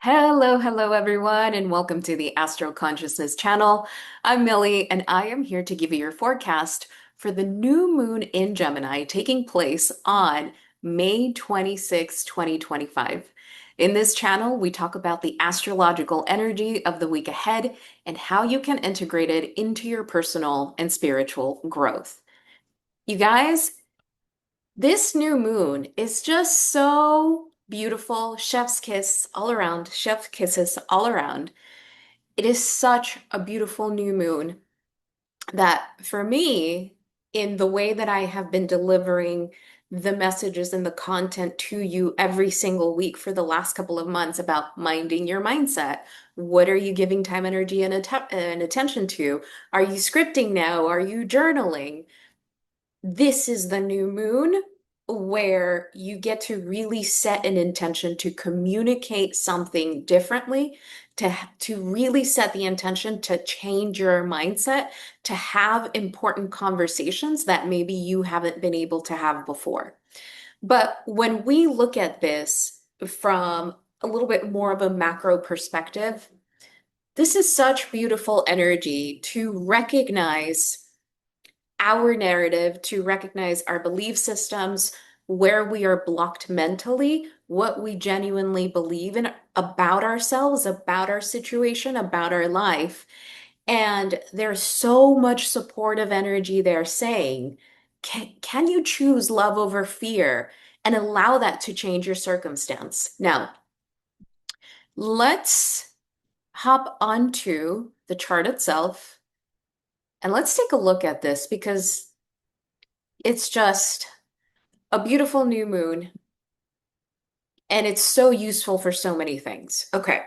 Hello everyone, and welcome to the Astro Consciousness channel. I'm Millie, and I am here to give you your forecast for the new moon in Gemini taking place on May 26, 2025. In this channel, we talk about the astrological energy of the week ahead and how you can integrate it into your personal and spiritual growth. You guys, this new moon is just so beautiful. Chef's kiss all around, chef kisses all around. It is such a beautiful new moon that for me, in the way that I have been delivering the messages and the content to you every single week for the last couple of months about minding your mindset. What are you giving time, energy, and attention to? Are you scripting now? Are you journaling? This is the new moon where you get to really set an intention to communicate something differently, to really set the intention to change your mindset, to have important conversations that maybe you haven't been able to have before. But when we look at this from a little bit more of a macro perspective, this is such beautiful energy to recognize our narrative, to recognize our belief systems, where we are blocked mentally, what we genuinely believe in about ourselves, about our situation, about our life. And there's so much supportive energy there saying, can you choose love over fear and allow that to change your circumstance? Now, let's hop onto the chart itself and let's take a look at this because it's just a beautiful new moon, and it's so useful for so many things. Okay,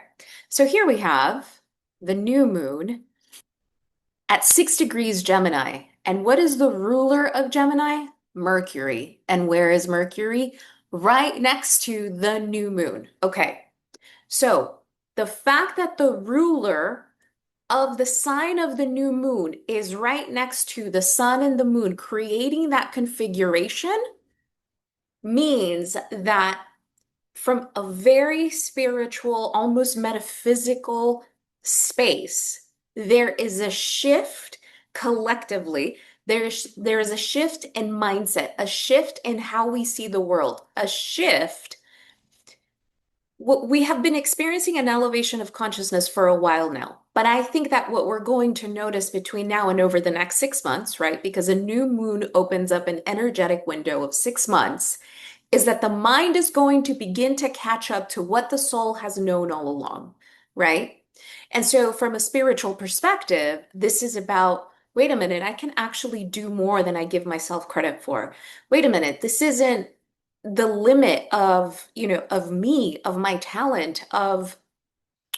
so here we have the new moon at 6 degrees Gemini. And what is the ruler of Gemini? Mercury. And where is Mercury? Right next to the new moon. Okay, so the fact that the ruler of the sign of the new moon is right next to the sun and the moon, creating that configuration means that from a very spiritual, almost metaphysical space, there is a shift collectively. There is a shift in mindset, a shift in how we see the world, a shift. What we have been experiencing an elevation of consciousness for a while now. But I think that what we're going to notice between now and over the next 6 months, right? Because a new moon opens up an energetic window of 6 months, is that the mind is going to begin to catch up to what the soul has known all along, right? And so, from a spiritual perspective, this is about wait a minute, I can actually do more than I give myself credit for. Wait a minute, this isn't the limit of, of me, of my talent, of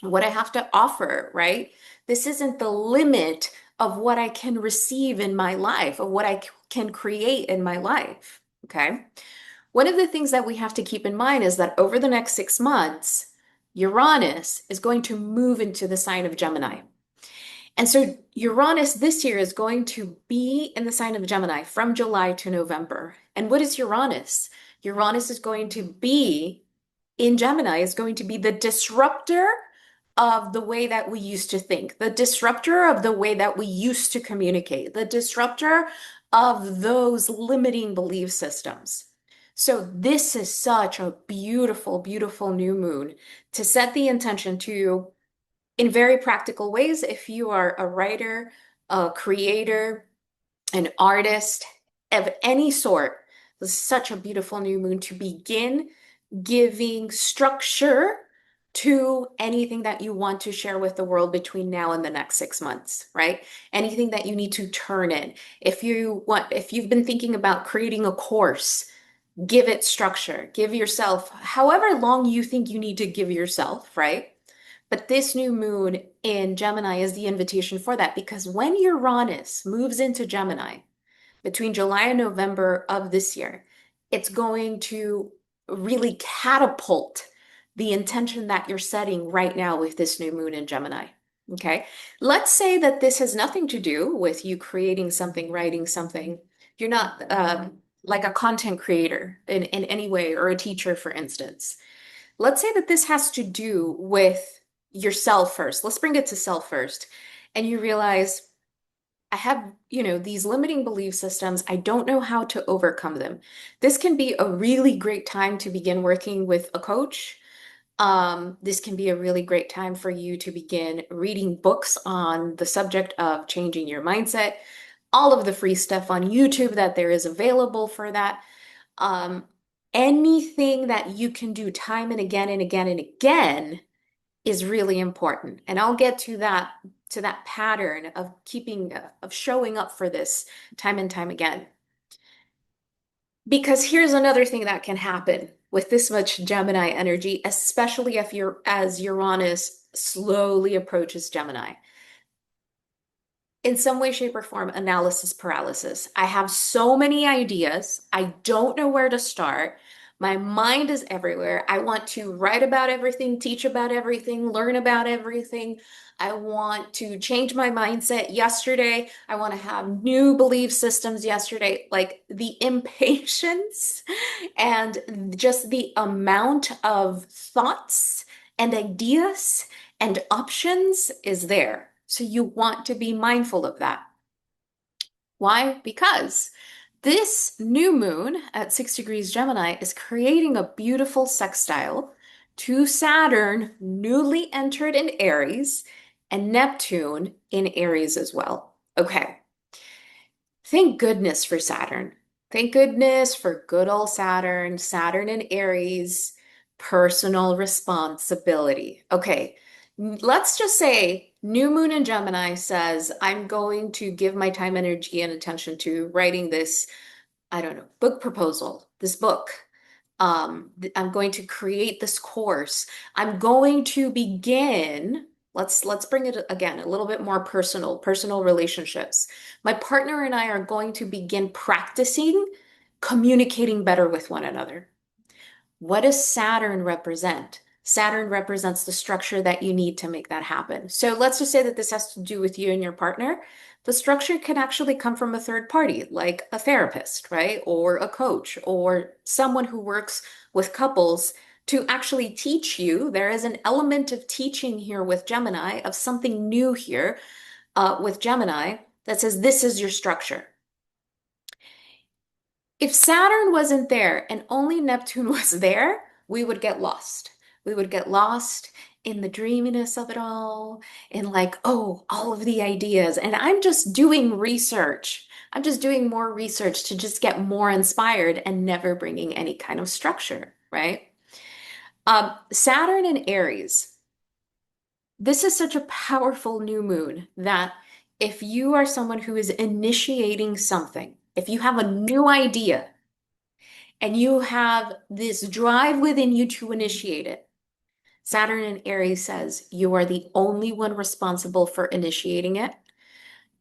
what I have to offer, right? This isn't the limit of what I can receive in my life, of what I can create in my life, okay? One of the things that we have to keep in mind is that over the next 6 months, Uranus is going to move into the sign of Gemini. And so Uranus this year is going to be in the sign of Gemini from July to November. And what is Uranus? Uranus is going to be in Gemini, is going to be the disruptor of the way that we used to think, the disruptor of the way that we used to communicate, the disruptor of those limiting belief systems. So this is such a beautiful, beautiful new moon to set the intention to, in very practical ways, if you are a writer, a creator, an artist of any sort, this is such a beautiful new moon to begin giving structure to anything that you want to share with the world between now and the next 6 months, right? Anything that you need to turn in. If you've been thinking about creating a course, give it structure. Give yourself however long you think you need to give yourself, right? But this new moon in Gemini is the invitation for that because when Uranus moves into Gemini between July and November of this year, it's going to really catapult the intention that you're setting right now with this new moon in Gemini. Okay. Let's say that this has nothing to do with you creating something, writing something. You're not like a content creator in any way or a teacher, for instance. let's say that this has to do with yourself first. Let's bring it to self first. And you realize I have, these limiting belief systems. I don't know how to overcome them. This can be a really great time to begin working with a coach. This can be a really great time for you to begin reading books on the subject of changing your mindset. All of the free stuff on YouTube that there is available for that. Um, Anything that you can do time and again and again and again is really important. And I'll get to that pattern of of showing up for this time and time again. Because here's another thing that can happen with this much Gemini energy, especially if you're as Uranus slowly approaches Gemini. In some way, shape, or form, analysis paralysis. I have so many ideas. I don't know where to start. My mind is everywhere. I want to write about everything, teach about everything, learn about everything. I want to change my mindset yesterday. I want to have new belief systems yesterday. Like the impatience and just the amount of thoughts and ideas and options is there. So you want to be mindful of that. Why? Because this new moon at 6 degrees Gemini is creating a beautiful sextile to Saturn, newly entered in Aries, and Neptune in Aries as well. Okay. Thank goodness for Saturn. Thank goodness for good old Saturn, Saturn in Aries, personal responsibility. Okay, let's just say new moon in Gemini says, I'm going to give my time, energy, and attention to writing this, I don't know, book proposal, this book. I'm going to create this course. I'm going to begin, let's bring it again, a little bit more personal relationships. My partner and I are going to begin practicing communicating better with one another. What does Saturn represent? Saturn represents the structure that you need to make that happen. So let's just say that this has to do with you and your partner. The structure can actually come from a third party, like a therapist, right? Or a coach, or someone who works with couples to actually teach you. There is an element of teaching here with Gemini, of something new here with Gemini that says this is your structure. If Saturn wasn't there and only Neptune was there, we would get lost. We would get lost in the dreaminess of it all, in like, oh, all of the ideas. And I'm just doing research. I'm just doing more research to just get more inspired and never bringing any kind of structure, right? Saturn and Aries. This is such a powerful new moon that if you are someone who is initiating something, if you have a new idea, and you have this drive within you to initiate it. Saturn in Aries says you are the only one responsible for initiating it.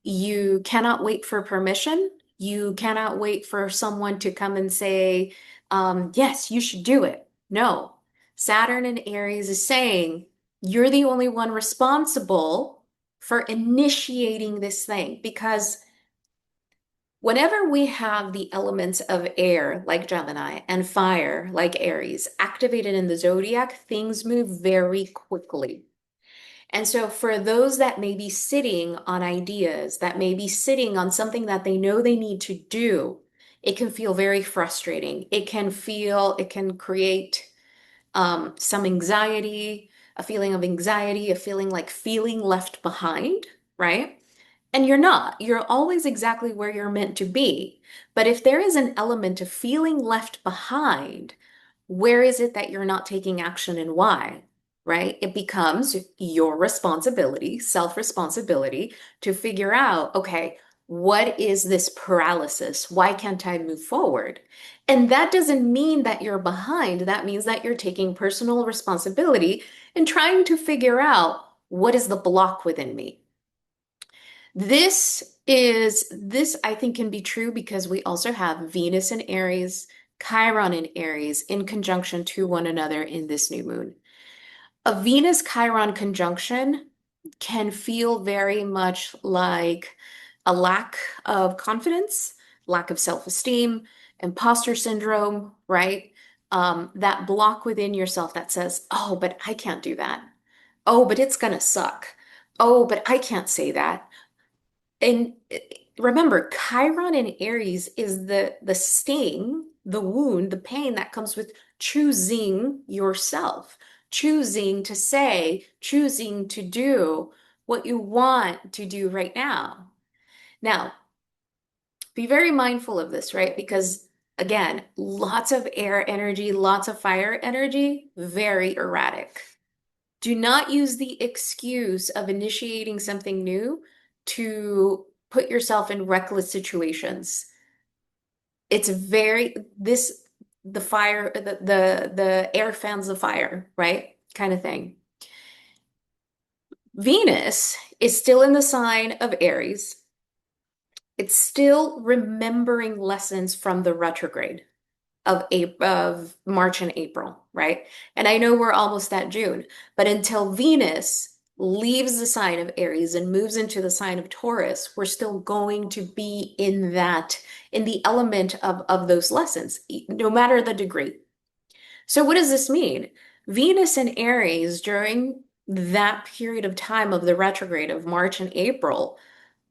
You cannot wait for permission. You cannot wait for someone to come and say, yes, you should do it. No. Saturn in Aries is saying you're the only one responsible for initiating this thing because whenever we have the elements of air, like Gemini, and fire, like Aries, activated in the zodiac, things move very quickly. And so, for those that may be sitting on ideas, that may be sitting on something that they know they need to do, it can feel very frustrating. It can create some anxiety, a feeling of anxiety, a feeling like feeling left behind, right? And you're not. You're always exactly where you're meant to be. But if there is an element of feeling left behind, where is it that you're not taking action and why? Right? It becomes your responsibility, self-responsibility to figure out, okay, what is this paralysis? Why can't I move forward? And that doesn't mean that you're behind. That means that you're taking personal responsibility and trying to figure out what is the block within me. This I think can be true because we also have Venus in Aries, Chiron in Aries in conjunction to one another in this new moon. A Venus Chiron conjunction can feel very much like a lack of confidence, lack of self-esteem, imposter syndrome, right? that block within yourself that says, oh, but I can't do that. Oh, but it's gonna suck. Oh, but I can't say that. And remember, Chiron in Aries is the sting, the wound, the pain that comes with choosing yourself, choosing to say, choosing to do what you want to do right now. Now, be very mindful of this, right? Because again, lots of air energy, lots of fire energy, very erratic. Do not use the excuse of initiating something new to put yourself in reckless situations. It's very this the fire the air fans the fire, right? Kind of thing. Venus is still in the sign of Aries. It's still remembering lessons from the retrograde of March and April, right? And I know we're almost at June, but until Venus leaves the sign of Aries and moves into the sign of Taurus, we're still going to be in in the element of those lessons, no matter the degree. So what does this mean? Venus and Aries during that period of time of the retrograde of March and April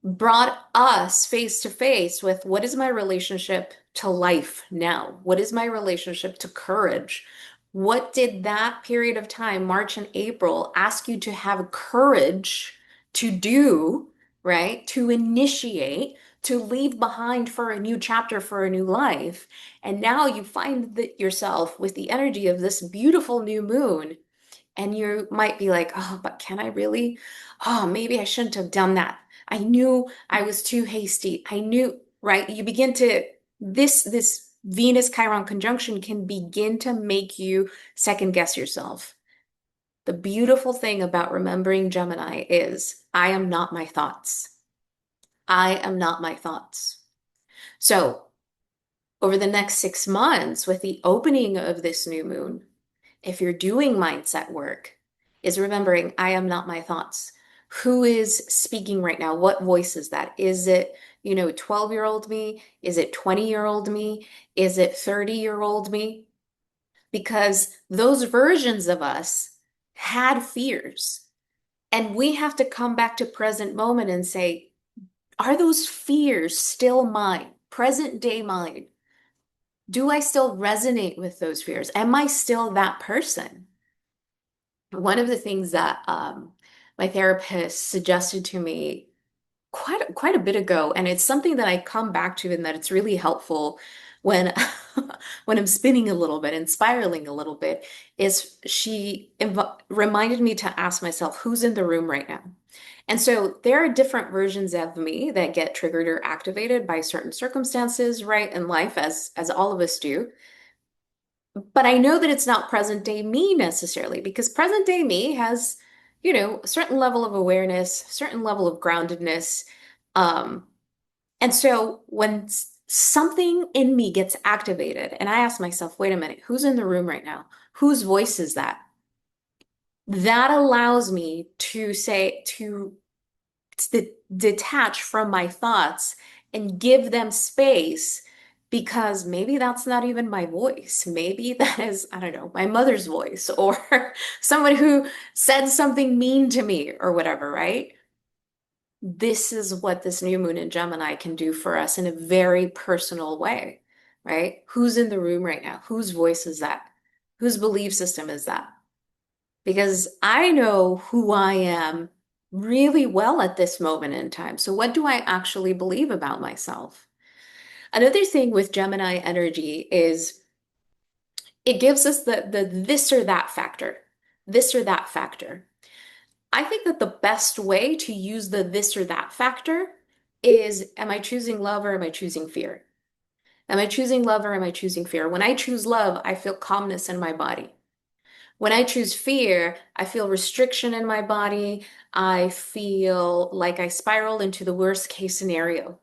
brought us face to face with what is my relationship to life now? What is my relationship to courage? What did that period of time, March and April, ask you to have courage to do, right? To initiate, to leave behind for a new chapter, for a new life. And now you find that yourself with the energy of this beautiful new moon and you might be like, oh, but can I really? Oh, maybe I shouldn't have done that. I knew I was too hasty. I knew, right? You begin to, this Venus Chiron conjunction can begin to make you second guess yourself. The beautiful thing about remembering Gemini is I am not my thoughts. I am not my thoughts. So, over the next 6 months, with the opening of this new moon, if you're doing mindset work, is remembering I am not my thoughts. Who is speaking right now? What voice is that? Is it, 12-year-old me? Is it 20-year-old me? Is it 30-year-old me? Because those versions of us had fears. And we have to come back to present moment and say, are those fears still mine? Present day mine? Do I still resonate with those fears? Am I still that person? One of the things that my therapist suggested to me quite a bit ago, and it's something that I come back to, and that it's really helpful when when I'm spinning a little bit and spiraling a little bit, is she reminded me to ask myself, who's in the room right now? And so there are different versions of me that get triggered or activated by certain circumstances, right, in life, as all of us do. But I know that it's not present day me necessarily, because present day me has, a certain level of awareness, certain level of groundedness. Um, and so when something in me gets activated and I ask myself, wait a minute, who's in the room right now? Whose voice is that? That allows me to say, to detach from my thoughts and give them space, because maybe that's not even my voice. Maybe that is, I don't know, my mother's voice or someone who said something mean to me or whatever, right? This is what this new moon in Gemini can do for us in a very personal way, right? Who's in the room right now? Whose voice is that? Whose belief system is that? Because I know who I am really well at this moment in time. So, what do I actually believe about myself? Another thing with Gemini energy is it gives us the this or that factor, this or that factor. I think that the best way to use the this or that factor is, am I choosing love or am I choosing fear? Am I choosing love or am I choosing fear? When I choose love, I feel calmness in my body. When I choose fear, I feel restriction in my body. I feel like I spiral into the worst case scenario.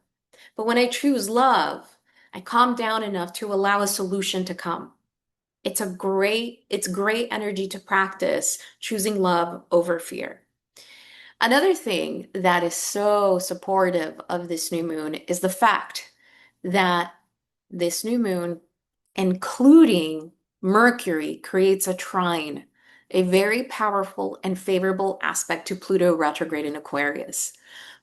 But when I choose love, I calm down enough to allow a solution to come. It's great energy to practice choosing love over fear. Another thing that is so supportive of this new moon is the fact that this new moon, including Mercury creates a trine, a very powerful and favorable aspect to Pluto retrograde in Aquarius.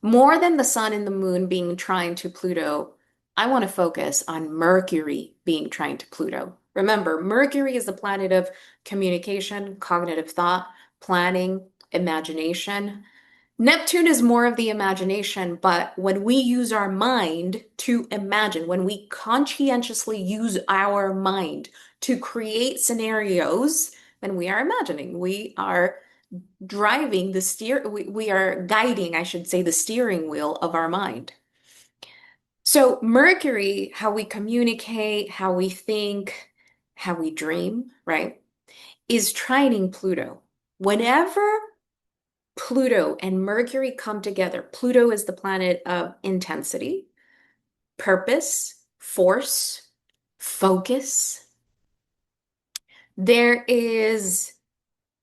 More than the sun and the moon being trine to Pluto, I want to focus on Mercury being trine to Pluto. Remember, Mercury is the planet of communication, cognitive thought, planning, imagination. Neptune is more of the imagination, but when we use our mind to imagine, when we conscientiously use our mind to create scenarios, then we are imagining. We are driving the we are guiding, I should say, the steering wheel of our mind. So Mercury, how we communicate, how we think, how we dream, right, is trining Pluto. Whenever Pluto and Mercury come together. Pluto is the planet of intensity, purpose, force, focus. There is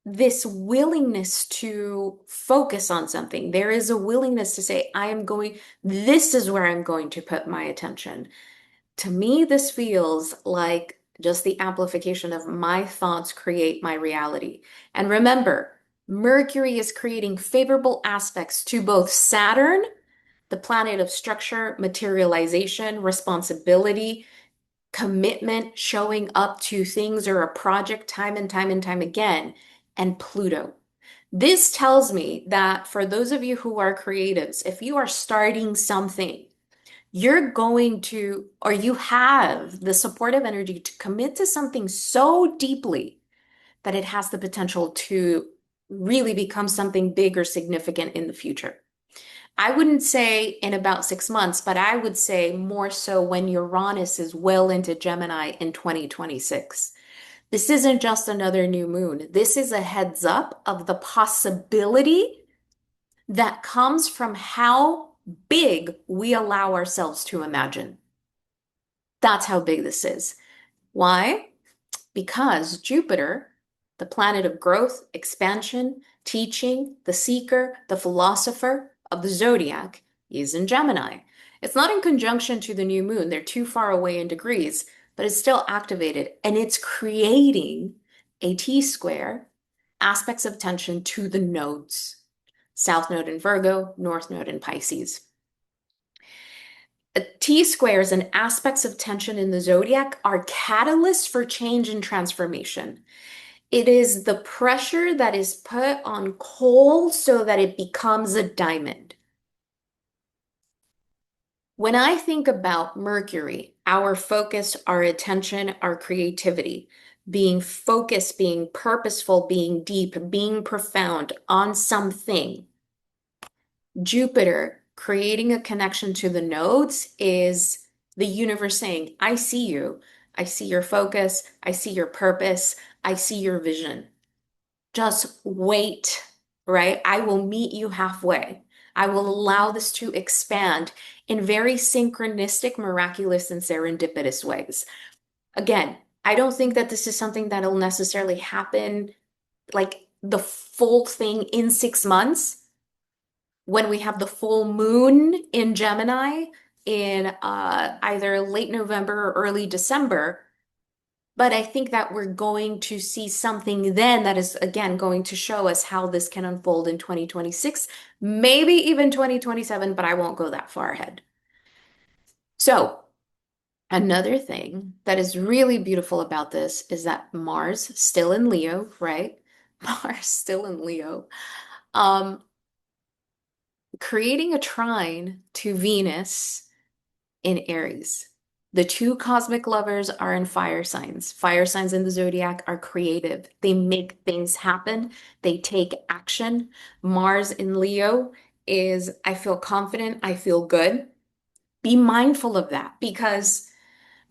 this willingness to focus on something. There is a willingness to say, this is where I'm going to put my attention. To me, this feels like just the amplification of my thoughts create my reality. And remember, Mercury is creating favorable aspects to both Saturn, the planet of structure, materialization, responsibility, commitment, showing up to things or a project time and time and time again, and Pluto. This tells me that for those of you who are creatives, if you are starting something, you're going to, or you have the supportive energy to commit to something so deeply that it has the potential to really become something big or significant in the future. I wouldn't say in about 6 months, but I would say more so when Uranus is well into Gemini in 2026. This isn't just another new moon. This is a heads up of the possibility that comes from how big we allow ourselves to imagine. That's how big this is. Why? Because Jupiter, the planet of growth, expansion, teaching, the seeker, the philosopher of the zodiac, is in Gemini. It's not in conjunction to the new moon. They're too far away in degrees, but it's still activated and it's creating a T square, aspects of tension to the nodes. South node in Virgo, North node in Pisces. T squares and aspects of tension in the zodiac are catalysts for change and transformation. It is the pressure that is put on coal so that it becomes a diamond. When I think about Mercury, our focus, our attention, our creativity, being focused, being purposeful, being deep, being profound on something, Jupiter creating a connection to the nodes is the universe saying, I see you. I see your focus. I see your purpose. I see your vision. Just wait, right? I will meet you halfway. I will allow this to expand in very synchronistic, miraculous, and serendipitous ways. Again, I don't think that this is something that'll necessarily happen like the full thing in 6 months when we have the full moon in Gemini in either late November or early December. But I think that we're going to see something then that is, again, going to show us how this can unfold in 2026, maybe even 2027, but I won't go that far ahead. So, another thing that is really beautiful about this is that Mars still in Leo, right? Mars still in Leo. Um, Creating a trine to Venus in Aries. The two cosmic lovers are in fire signs. Fire signs in the zodiac are creative. They make things happen. They take action. Mars in Leo is, I feel confident. I feel good. Be mindful of that because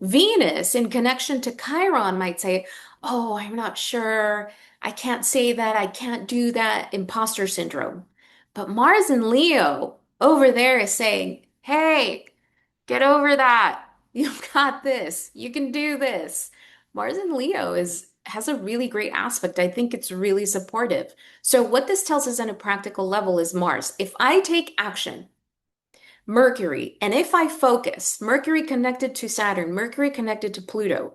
Venus in connection to Chiron might say, oh, I'm not sure. I can't say that. I can't do that. Imposter syndrome. But Mars in Leo over there is saying, hey, get over that. You've got this. You can do this. Mars in Leo has a really great aspect. I think it's really supportive. So what this tells us on a practical level is Mars. If I take action, Mercury, and if I focus, Mercury connected to Saturn, Mercury connected to Pluto,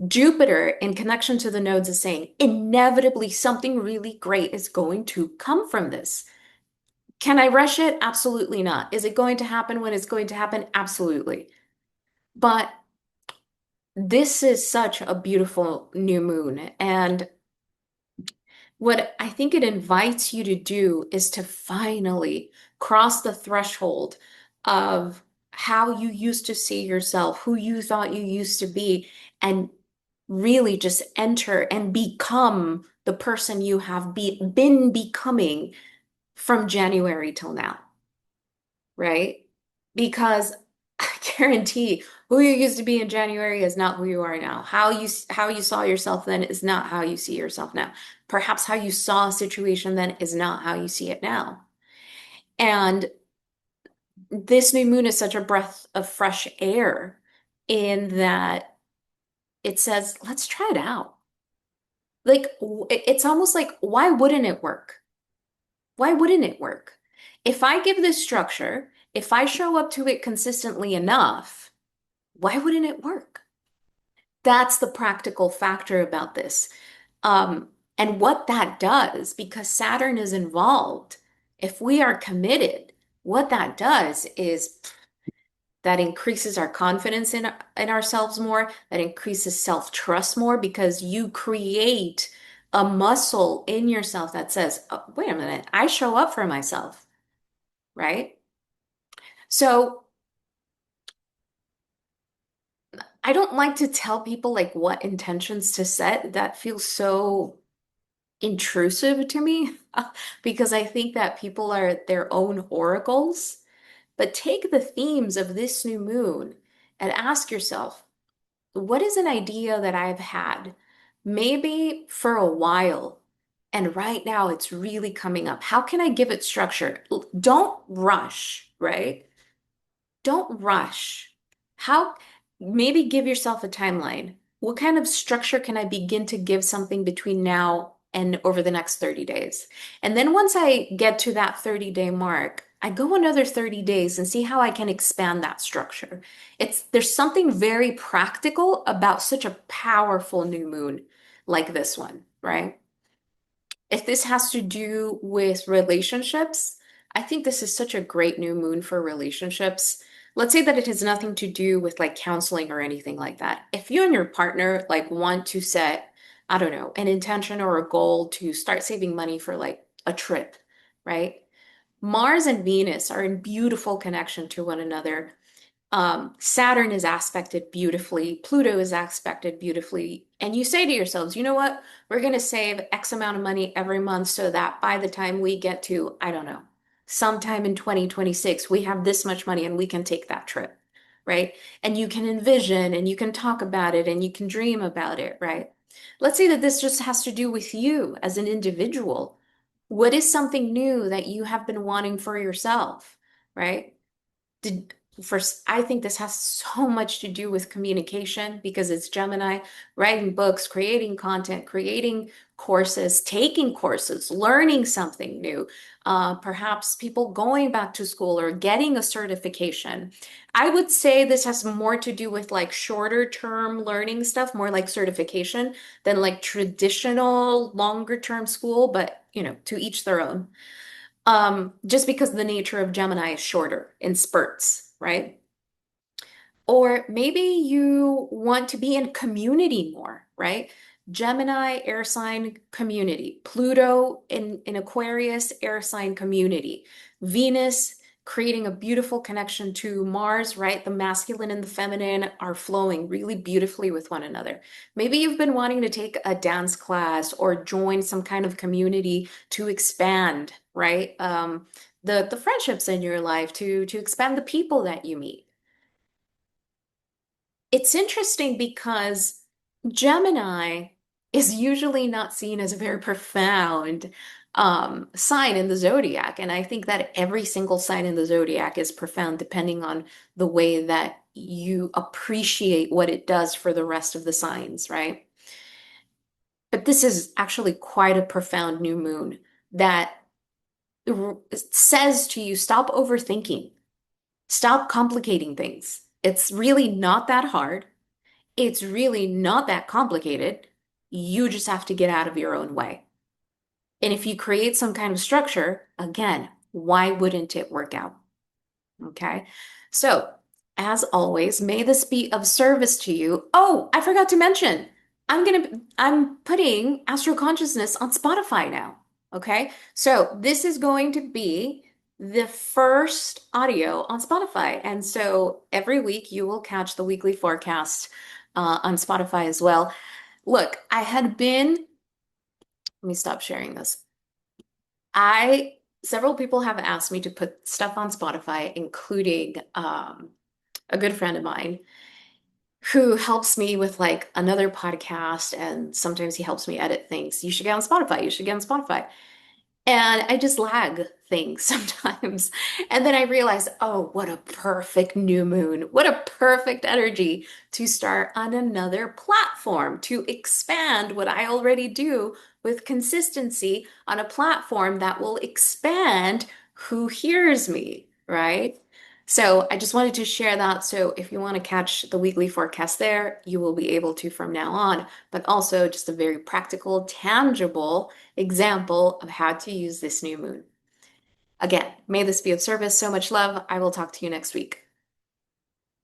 Jupiter, in connection to the nodes, is saying inevitably something really great is going to come from this. Can I rush it? Absolutely not. Is it going to happen when it's going to happen? Absolutely. But this is such a beautiful new moon. And what I think it invites you to do is to finally cross the threshold of how you used to see yourself, who you thought you used to be, and really just enter and become the person you have been becoming from January till now, right? Because I guarantee who you used to be in January is not who you are now. How you saw yourself then is not how you see yourself now. Perhaps how you saw a situation then is not how you see it now. And this new moon is such a breath of fresh air in that it says, let's try it out. Like it's almost like, why wouldn't it work? Why wouldn't it work? If I give this structure, if I show up to it consistently enough, why wouldn't it work? That's the practical factor about this. And what that does, because Saturn is involved, if we are committed, what that does is that increases our confidence in ourselves more, that increases self-trust more because you create a muscle in yourself that says, oh, wait a minute, I show up for myself, right? So I don't like to tell people like what intentions to set. That feels so intrusive to me because I think that people are their own oracles. But take the themes of this new moon and ask yourself, what is an idea that I've had maybe for a while, and right now it's really coming up? How can I give it structure? Don't rush, right? Don't rush. How, maybe give yourself a timeline. What kind of structure can I begin to give something between now and over the next 30 days? And then once I get to that 30-day mark, I go another 30 days and see how I can expand that structure. There's something very practical about such a powerful new moon like this one, right? If this has to do with relationships, I think this is such a great new moon for relationships. Let's say that it has nothing to do with like counseling or anything like that. If you and your partner like want to set, I don't know, an intention or a goal to start saving money for like a trip, right? Mars and Venus are in beautiful connection to one another. Saturn is aspected beautifully, Pluto is aspected beautifully, and you say to yourselves, you know what? We're going to save X amount of money every month so that by the time we get to, I don't know, sometime in 2026, we have this much money and we can take that trip, right? And you can envision and you can talk about it and you can dream about it, right? Let's say that this just has to do with you as an individual. What is something new that you have been wanting for yourself, right? Did first, I think this has so much to do with communication because it's Gemini, writing books, creating content, creating courses, taking courses, learning something new, perhaps people going back to school or getting a certification. I would say this has more to do with like shorter term learning stuff, more like certification than like traditional longer term school, but to each their own. Just because the nature of Gemini is shorter in spurts, right? Or maybe you want to be in community more, right? Gemini, air sign community. Pluto in Aquarius, air sign community. Venus creating a beautiful connection to Mars, right? The masculine and the feminine are flowing really beautifully with one another. Maybe you've been wanting to take a dance class or join some kind of community to expand, right? The friendships in your life to expand the people that you meet. It's interesting because Gemini is usually not seen as a very profound sign in the zodiac. And I think that every single sign in the zodiac is profound depending on the way that you appreciate what it does for the rest of the signs, right? But this is actually quite a profound new moon that says to you, stop overthinking, stop complicating things. It's really not that hard. It's really not that complicated. You just have to get out of your own way. And if you create some kind of structure, again, why wouldn't it work out? Okay. So, as always, may this be of service to you. Oh, I forgot to mention, I'm putting Astro Consciousness on Spotify now. Okay. So, this is going to be the first audio on Spotify. And so every week you will catch the weekly forecast on Spotify as well. Look, let me stop sharing this. I Several people have asked me to put stuff on Spotify, including a good friend of mine who helps me with like another podcast, and sometimes he helps me edit things. You should get on Spotify. You should get on Spotify. And I just lag things sometimes. And then I realize, oh, what a perfect new moon. What a perfect energy to start on another platform, to expand what I already do with consistency on a platform that will expand who hears me, right? So I just wanted to share that. So if you want to catch the weekly forecast there, you will be able to from now on, but also just a very practical, tangible example of how to use this new moon. Again, may this be of service. So much love. I will talk to you next week.